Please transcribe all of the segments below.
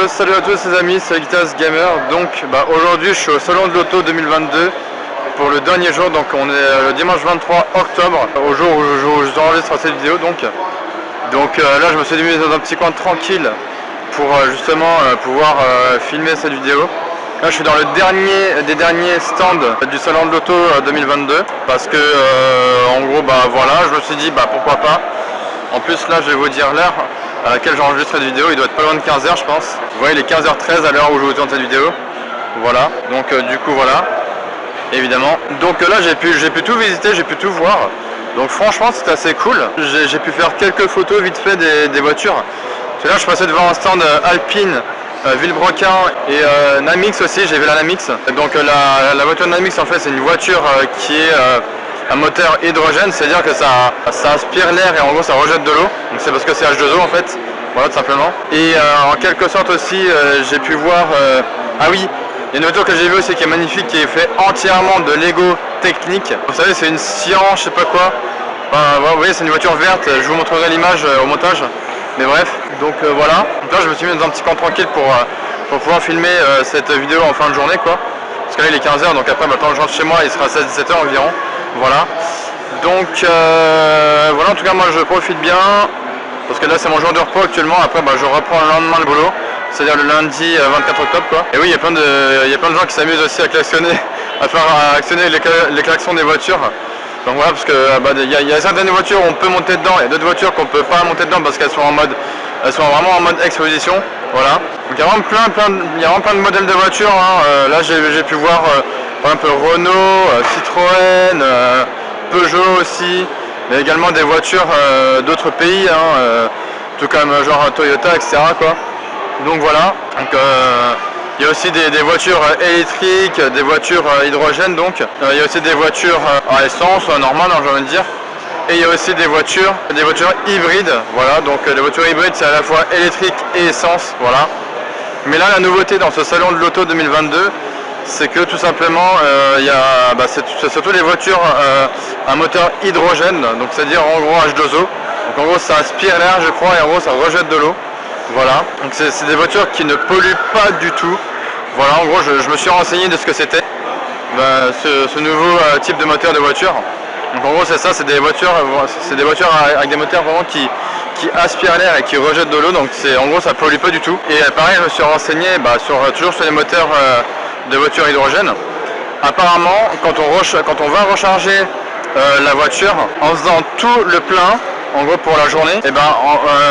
salut à tous les amis, c'est Guitas Gamer. Donc aujourd'hui je suis au salon de l'auto 2022 pour le dernier jour, donc on est le dimanche 23 octobre, au jour où je enregistre cette vidéo. Donc là je me suis mis dans un petit coin tranquille pour justement pouvoir filmer cette vidéo. Là je suis dans le dernier des derniers stands du salon de l'auto 2022 parce que en gros voilà, je me suis dit pourquoi pas. En plus là je vais vous dire l'heure à laquelle j'enregistre cette vidéo, il doit être pas loin de 15h je pense. Vous voyez, il est 15h13 à l'heure où je vous tourne cette vidéo. Voilà, donc du coup voilà, évidemment. Donc là j'ai pu tout visiter, j'ai pu tout voir. Donc franchement c'était assez cool. J'ai pu faire quelques photos vite fait des voitures. Là je suis passé devant un stand Alpine, Villebrequin et Namix aussi, j'ai vu la Namix. Donc la voiture Namix en fait c'est une voiture qui est un moteur hydrogène, c'est-à-dire que ça aspire l'air et en gros ça rejette de l'eau. Donc c'est parce que c'est H2O en fait, voilà tout simplement. Et en quelque sorte aussi j'ai pu voir, ah oui, il y a une voiture que j'ai vue aussi qui est magnifique, qui est faite entièrement de Lego technique. Vous savez c'est une Sian, je sais pas quoi. Vous voyez c'est une voiture verte, je vous montrerai l'image au montage. Mais bref, donc voilà. Donc là je me suis mis dans un petit coin tranquille pour pouvoir filmer cette vidéo en fin de journée quoi. Parce que là il est 15h, donc après maintenant je rentre chez moi, il sera 16-17h environ. Voilà. Donc voilà, en tout cas moi je profite bien. Parce que là c'est mon jour de repos actuellement, après je reprends le lendemain le boulot. C'est-à-dire le lundi 24 octobre quoi. Et oui, il y a plein de gens qui s'amusent aussi à klaxonner, à faire actionner les klaxons des voitures. Donc voilà, parce que y a certaines voitures où on peut monter dedans, et d'autres voitures qu'on peut pas monter dedans parce qu'elles sont vraiment en mode exposition. Voilà. Donc il y a vraiment plein de modèles de voitures. Hein. Là j'ai pu voir par exemple Renault, Citroën, Peugeot aussi, mais également des voitures d'autres pays, hein, tout comme genre Toyota, etc. quoi. Donc voilà. Donc, il y a aussi des voitures électriques, des voitures hydrogène donc. Il y a aussi des voitures à essence, normale j'ai envie de dire. Et il y a aussi des voitures hybrides. Voilà, donc les voitures hybrides c'est à la fois électrique et essence. Voilà. Mais là la nouveauté dans ce salon de l'auto 2022, c'est que tout simplement c'est surtout les voitures à moteur hydrogène. Donc c'est-à-dire en gros H2O. Donc en gros ça aspire l'air je crois et en gros ça rejette de l'eau. Voilà, donc c'est des voitures qui ne polluent pas du tout. Voilà, en gros je me suis renseigné de ce que c'était ce nouveau type de moteur de voiture. Donc en gros c'est ça, c'est des voitures avec des moteurs vraiment qui aspirent l'air et qui rejettent de l'eau. Donc en gros ça pollue pas du tout. Et pareil je me suis renseigné toujours sur les moteurs de voitures hydrogène. Apparemment quand on va recharger la voiture en faisant tout le plein, en gros pour la journée, et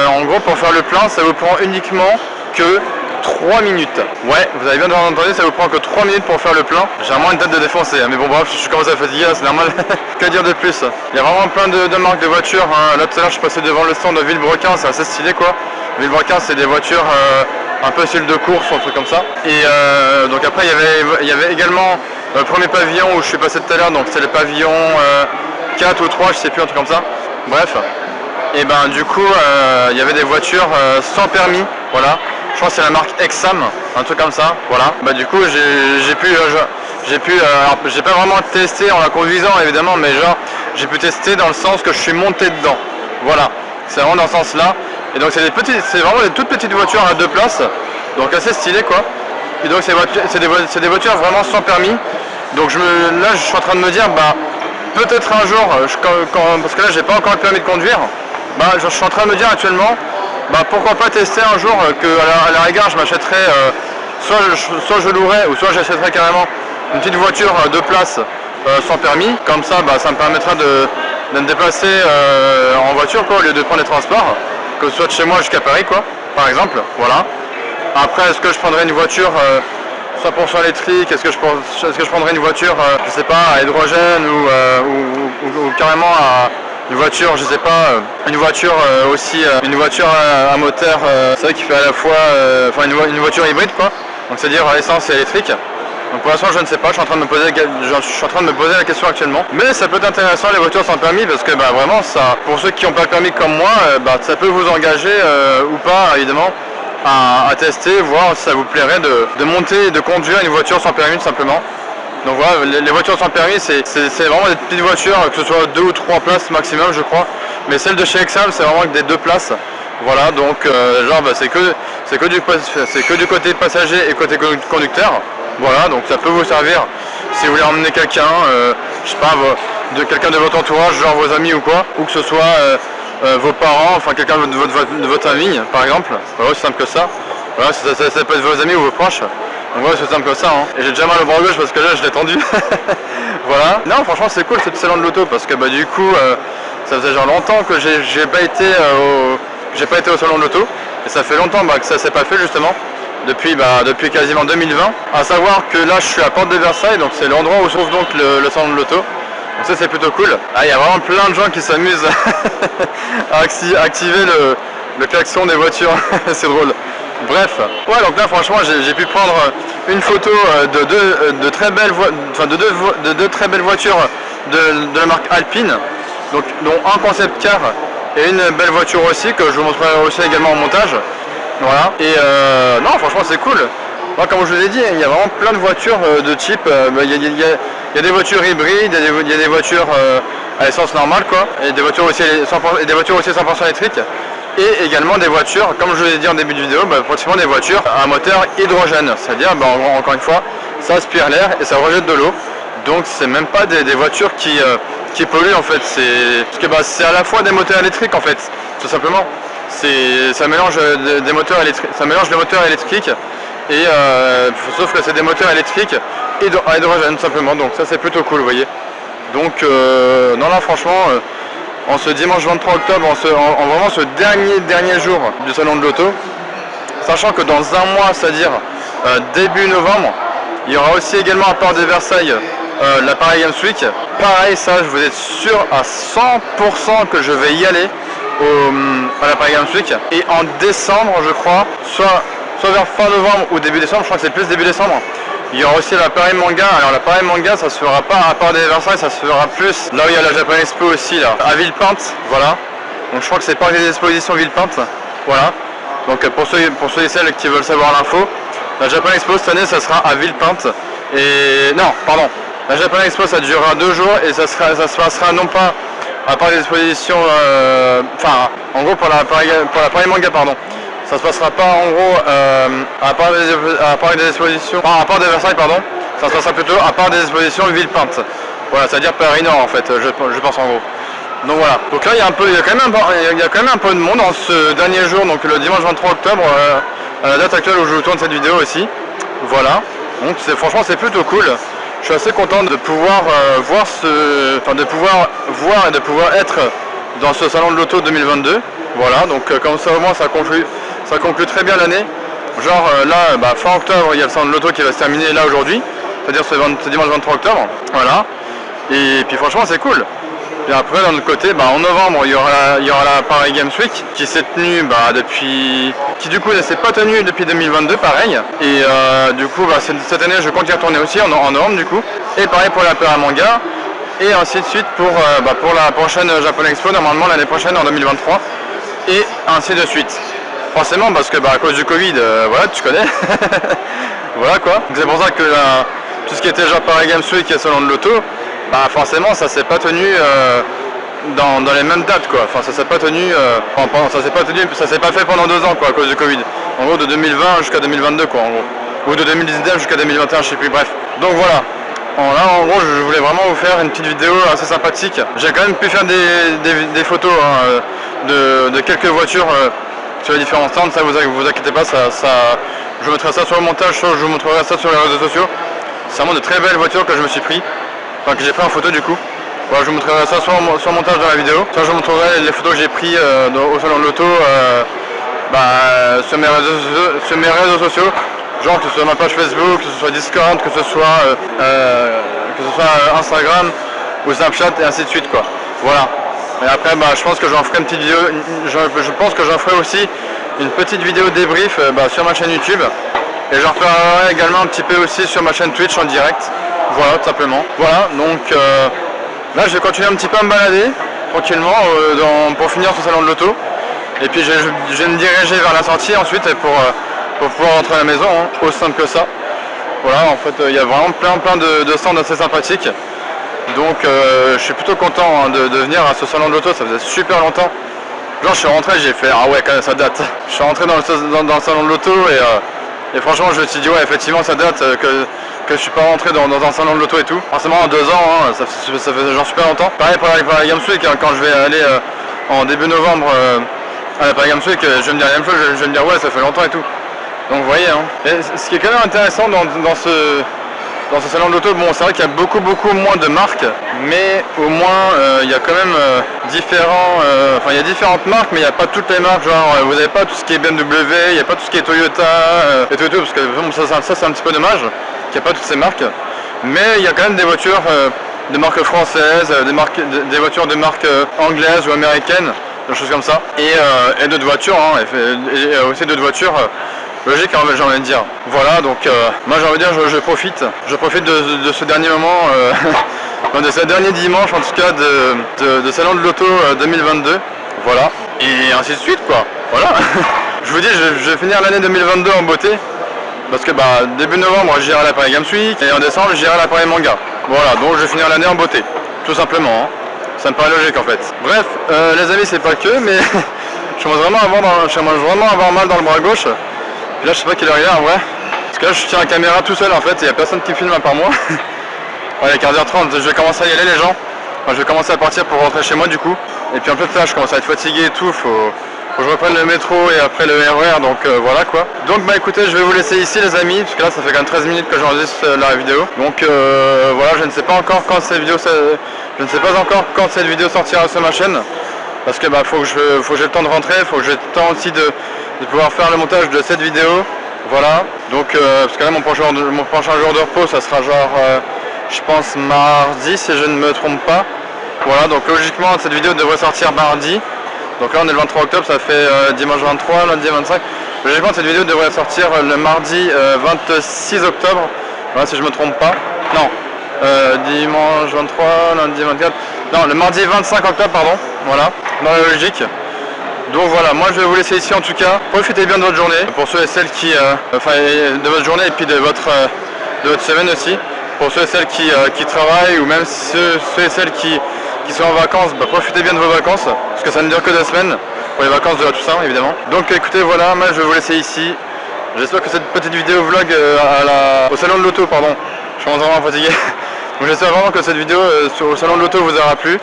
en gros pour faire le plein ça vous prend uniquement que 3 minutes. Ouais, vous avez bien entendu, ça vous prend que 3 minutes pour faire le plein. J'ai vraiment une tête de défoncer, mais bon bref, je commence à fatiguer, c'est normal. Que dire de plus? Il y a vraiment plein de marques de voitures, hein. Là tout à l'heure je suis passé devant le stand de Villebrequin, c'est assez stylé quoi. Villebrequin c'est des voitures un peu style de course ou un truc comme ça. Et donc après il y avait également le premier pavillon où je suis passé tout à l'heure, donc c'est le pavillon 4 ou 3, je sais plus, un truc comme ça. Bref. Et du coup il y avait des voitures sans permis, voilà. Je crois que c'est la marque Exam, un truc comme ça, voilà. Du coup j'ai pas vraiment testé en la conduisant évidemment, mais genre j'ai pu tester dans le sens que je suis monté dedans. Voilà, c'est vraiment dans ce sens là. Et donc c'est vraiment des toutes petites voitures à 2 places, donc assez stylé quoi. Et donc c'est des voitures vraiment sans permis. Donc là je suis en train de me dire peut-être un jour, parce que là j'ai pas encore le permis de conduire, je suis en train de me dire actuellement, pourquoi pas tester un jour que à la rigueur je m'achèterais, soit je louerais ou soit j'achèterais carrément une petite voiture à 2 places sans permis. Comme ça, ça me permettra de me déplacer en voiture quoi, au lieu de prendre les transports, que ce soit de chez moi jusqu'à Paris quoi, par exemple. Voilà. Après, est-ce que je prendrais une voiture 100% électrique, est-ce que je prendrais une voiture, je sais pas, à hydrogène ou carrément une voiture, je sais pas, une voiture aussi, une voiture à moteur, c'est vrai qui fait à la fois, une voiture hybride quoi, donc c'est-à-dire à essence et électrique. Donc pour l'instant je ne sais pas, je suis en train de me poser la question actuellement. Mais ça peut être intéressant les voitures sans permis parce que vraiment ça, pour ceux qui n'ont pas le permis comme moi, ça peut vous engager ou pas évidemment à tester, voir si ça vous plairait de monter et de conduire une voiture sans permis tout simplement. Donc voilà, les voitures sans permis c'est vraiment des petites voitures, que ce soit 2 ou 3 places maximum je crois. Mais celle de chez Exam c'est vraiment que des 2 places. Voilà, donc c'est que c'est que du côté passager et côté conducteur. Voilà, donc ça peut vous servir si vous voulez emmener quelqu'un, je sais pas, quelqu'un de votre entourage, genre vos amis ou quoi, ou que ce soit vos parents, enfin quelqu'un de votre famille par exemple. Voilà, c'est simple que ça. Voilà, ça peut être vos amis ou vos proches. Donc voilà, c'est simple que ça. Hein. Et j'ai déjà mal au bras gauche parce que là je l'ai tendu. Voilà. Non, franchement c'est cool ce salon de l'auto parce que bah du coup ça faisait genre longtemps que j'ai pas été au salon de l'auto. Et ça fait longtemps que ça s'est pas fait justement. Depuis quasiment 2020. À savoir que là je suis à Porte de Versailles, donc c'est l'endroit où se trouve donc le salon de l'auto. Donc ça c'est plutôt cool. Ah, il y a vraiment plein de gens qui s'amusent à activer le klaxon des voitures. C'est drôle. Bref, ouais, donc là franchement j'ai pu prendre une photo de deux très belles voitures de la marque Alpine, donc dont un concept car et une belle voiture aussi que je vous montrerai aussi également en montage. Voilà, et non franchement c'est cool. Moi, comme je vous ai dit, il y a vraiment plein de voitures de type, il y a des voitures hybrides, il y a des voitures à essence normale quoi, et des voitures aussi 100% électriques. Et également des voitures, comme je vous ai dit en début de vidéo, pratiquement des voitures à moteur hydrogène. C'est-à-dire, encore une fois, ça aspire l'air et ça rejette de l'eau. Donc c'est même pas des voitures qui polluent en fait. Parce que c'est à la fois des moteurs électriques en fait, tout simplement. Ça mélange des moteurs électriques, ça mélange les moteurs électriques et sauf que c'est des moteurs électriques à hydrogène simplement. Donc ça c'est plutôt cool, vous voyez. Donc non là franchement. En ce dimanche 23 octobre, en vraiment ce dernier jour du salon de l'auto, sachant que dans un mois, c'est-à-dire début novembre, il y aura aussi également à Porte de Versailles la Paris Games Week. Pareil, ça, je vous êtes sûr à 100% que je vais y aller à la Paris Games Week. Et en décembre, je crois, soit vers fin novembre ou début décembre, je crois que c'est plus début décembre, il y aura aussi la Paris Manga. Alors la Paris Manga, ça se fera pas à Porte de Versailles, ça se fera plus là où il y a la Japan Expo aussi, là, à Villepinte, voilà. Donc je crois que c'est Parc des Expositions Villepinte, voilà. Donc pour ceux et celles qui veulent savoir l'info, la Japan Expo cette année, ça sera à Villepinte. Et non, pardon, la Japan Expo ça durera 2 jours et ça se passera non pas à Parc des Expositions, enfin en gros pour la Paris Manga, pardon. Ça se passera pas en gros à Parc des Expositions, à Porte de Versailles pardon, ça se passera plutôt à Parc des Expositions Villepinte. Voilà, c'est-à-dire Paris Nord en fait, je pense en gros. Donc voilà. Donc là il y a quand même un peu de monde en ce dernier jour, donc le dimanche 23 octobre, à la date actuelle où je vous tourne cette vidéo aussi. Voilà. Donc franchement c'est plutôt cool. Je suis assez content de pouvoir de pouvoir être dans ce salon de l'auto 2022. Voilà, donc comme ça au moins ça conclut très bien l'année. Genre là, fin octobre, il y a le salon de l'auto qui va se terminer là aujourd'hui, c'est-à-dire ce dimanche 23 octobre. Voilà. Et puis franchement c'est cool. Et après d'un autre côté, en novembre, il y aura la Paris Games Week qui s'est tenue qui du coup ne s'est pas tenue depuis 2022, pareil. Et du coup cette année je compte y retourner aussi en novembre du coup. Et pareil pour la Paris Manga. Et ainsi de suite pour la prochaine Japan Expo, normalement l'année prochaine en 2023. Et ainsi de suite. Forcément parce que à cause du Covid, voilà, tu connais. Voilà quoi. C'est pour ça que tout ce qui était déjà Paris Games Week et Salon de l'Auto, forcément ça s'est pas tenu dans les mêmes dates quoi. Enfin ça s'est pas tenu, ça s'est pas fait pendant 2 ans quoi à cause du Covid. En gros de 2020 jusqu'à 2022 quoi en gros. Ou de 2019 jusqu'à 2021, je sais plus, bref. Donc voilà. Là en gros je voulais vraiment vous faire une petite vidéo assez sympathique. J'ai quand même pu faire des photos de quelques voitures sur les différents stands, ça vous inquiétez pas, je mettrai ça sur le montage, je vous montrerai ça sur les réseaux sociaux. C'est vraiment de très belles voitures que je me suis pris, que j'ai pris en photo du coup. Voilà, je vous montrerai ça sur le montage de la vidéo. Ça je vous montrerai les photos que j'ai pris au salon de l'auto sur mes réseaux sociaux. Genre que ce soit ma page Facebook, que ce soit Discord, que ce soit Instagram ou Snapchat et ainsi de suite quoi. Voilà. Et après je pense que j'en ferai une petite vidéo, je pense que j'en ferai aussi une petite vidéo débrief sur ma chaîne YouTube. Et j'en ferai également un petit peu aussi sur ma chaîne Twitch en direct. Voilà tout simplement. Voilà donc là je vais continuer un petit peu à me balader tranquillement pour finir ce salon de l'auto. Et puis je vais me diriger vers la sortie ensuite pour pouvoir rentrer à la maison, aussi simple que ça. Voilà, en fait il y a vraiment plein de stands assez sympathiques. Donc je suis plutôt content de venir à ce salon de l'auto, ça faisait super longtemps Genre je suis rentré, j'ai fait ah ouais quand même ça date. Je suis rentré dans le salon de l'auto et franchement je me suis dit ouais effectivement ça date que je suis pas rentré dans un salon de l'auto et tout. Forcément en 2 ans, hein, ça fait genre super longtemps. Pareil pour la Games Week, hein, quand je vais aller en début novembre à la Paris Games Week, je vais me dire la même chose, je vais me dire ouais ça fait longtemps et tout. Donc vous voyez, hein. Et ce qui est quand même intéressant dans ce salon de l'auto, bon c'est vrai qu'il y a beaucoup moins de marques, mais au moins il y a quand même il y a différentes marques, mais il n'y a pas toutes les marques, genre vous n'avez pas tout ce qui est BMW, il n'y a pas tout ce qui est Toyota et tout, parce que bon, ça c'est un petit peu dommage qu'il n'y a pas toutes ces marques, mais il y a quand même des voitures de marques françaises, des voitures de marques anglaises ou américaines, des choses comme ça, et d'autres voitures, hein, et aussi d'autres voitures logique, j'ai envie de dire. Voilà, donc moi j'ai envie de dire je profite de ce dernier moment, de ce dernier dimanche en tout cas de salon de l'auto 2022. Voilà, et ainsi de suite quoi. Voilà. Je vous dis, je vais finir l'année 2022 en beauté, parce que début novembre j'irai à la Paris Games Week et en décembre j'irai à la Paris Manga. Voilà, donc je vais finir l'année en beauté, tout simplement. Hein. Ça me paraît logique en fait. Bref, les amis, c'est pas que, mais je commence vraiment à avoir mal dans le bras gauche. Et là je sais pas quelle heure il est en vrai, parce que là je tiens la caméra tout seul en fait, il n'y a personne qui filme à part moi. Ouais, il est 15h30, je vais commencer à y aller les gens. Enfin, je vais commencer à partir pour rentrer chez moi du coup. Et puis en plus là je commence à être fatigué et tout, faut que je reprenne le métro et après le RER, donc voilà quoi. Donc écoutez, je vais vous laisser ici les amis, parce que là ça fait quand même 13 minutes que j'enregistre la vidéo. Donc voilà, je ne sais pas encore quand cette vidéo sortira sur ma chaîne. Parce que faut que j'ai le temps de rentrer, faut que j'ai le temps aussi de pouvoir faire le montage de cette vidéo. Voilà, donc parce que là mon prochain jour de repos ça sera genre je pense mardi si je ne me trompe pas. Voilà, donc logiquement cette vidéo devrait sortir mardi. Donc là on est le 23 octobre, ça fait dimanche 23, lundi 25. Logiquement cette vidéo devrait sortir le mardi 26 octobre. Voilà, si je me trompe pas. Non, dimanche 23, lundi 24. Non, le mardi 25 octobre, pardon. Voilà, dans la logique. Donc voilà, moi je vais vous laisser ici en tout cas. Profitez bien de votre journée, pour ceux et celles qui... de votre journée et puis de votre semaine aussi. Pour ceux et celles qui travaillent ou même ceux et celles qui sont en vacances, profitez bien de vos vacances. Parce que ça ne dure que 2 semaines, pour les vacances de la Toussaint évidemment. Donc écoutez, voilà, moi je vais vous laisser ici. J'espère que cette petite vidéo vlog au salon de l'auto, pardon. Je suis vraiment fatigué. Donc j'espère vraiment que cette vidéo au salon de l'auto vous aura plu.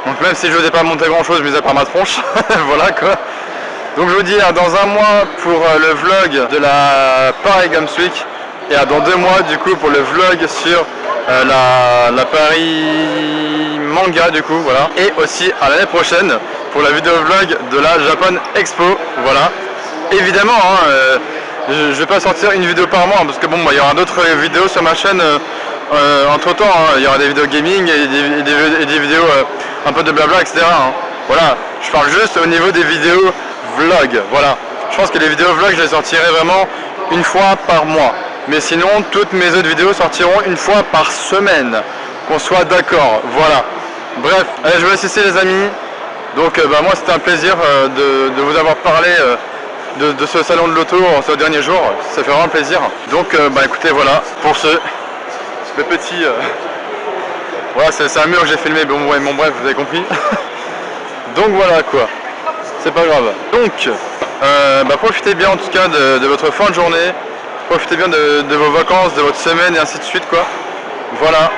Donc même si je n'osais pas monter grand chose, mis à part ma tronche, voilà quoi. Donc je vous dis à dans un mois pour le vlog de la Paris Games Week et à dans 2 mois du coup pour le vlog sur la Paris Manga du coup, voilà. Et aussi à l'année prochaine pour la vidéo vlog de la Japan Expo, voilà. Évidemment, hein, je vais pas sortir une vidéo par mois parce que bon, il y aura d'autres vidéos sur ma chaîne entre temps, hein. Il y aura des vidéos gaming et des vidéos un peu de blabla, etc. Hein. Voilà, je parle juste au niveau des vidéos vlog. Voilà, je pense que les vidéos vlog, je les sortirai vraiment une fois par mois. Mais sinon, toutes mes autres vidéos sortiront une fois par semaine. Qu'on soit d'accord, voilà. Bref, allez, je vous laisse ici les amis. Donc moi c'était un plaisir de vous avoir parlé de ce salon de l'auto en ce dernier jour. Ça fait vraiment plaisir. Donc écoutez, voilà, pour ce petit... Voilà, c'est un mur que j'ai filmé, bon bref, vous avez compris. Donc voilà quoi, c'est pas grave. Donc, profitez bien en tout cas de votre fin de journée. Profitez bien de vos vacances, de votre semaine et ainsi de suite quoi. Voilà.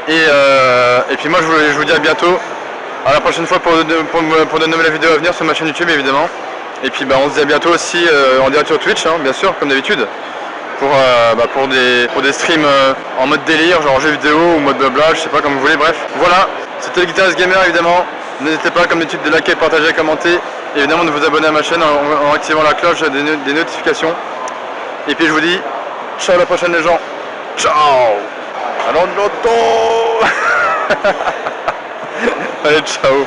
Et puis moi je vous dis à bientôt. À la prochaine fois pour de nouvelles vidéos à venir sur ma chaîne YouTube évidemment. Et puis on se dit à bientôt aussi en direct sur Twitch, hein, bien sûr, comme d'habitude. Pour des streams en mode délire, genre jeux vidéo ou mode blabla, je sais pas comme vous voulez, bref. Voilà, c'était le Guitarist Gamer évidemment. N'hésitez pas comme d'habitude de liker, partager, commenter. Et évidemment de vous abonner à ma chaîne en activant la cloche des notifications. Et puis je vous dis, ciao à la prochaine les gens. Ciao. Allons de l'auto. Allez, ciao.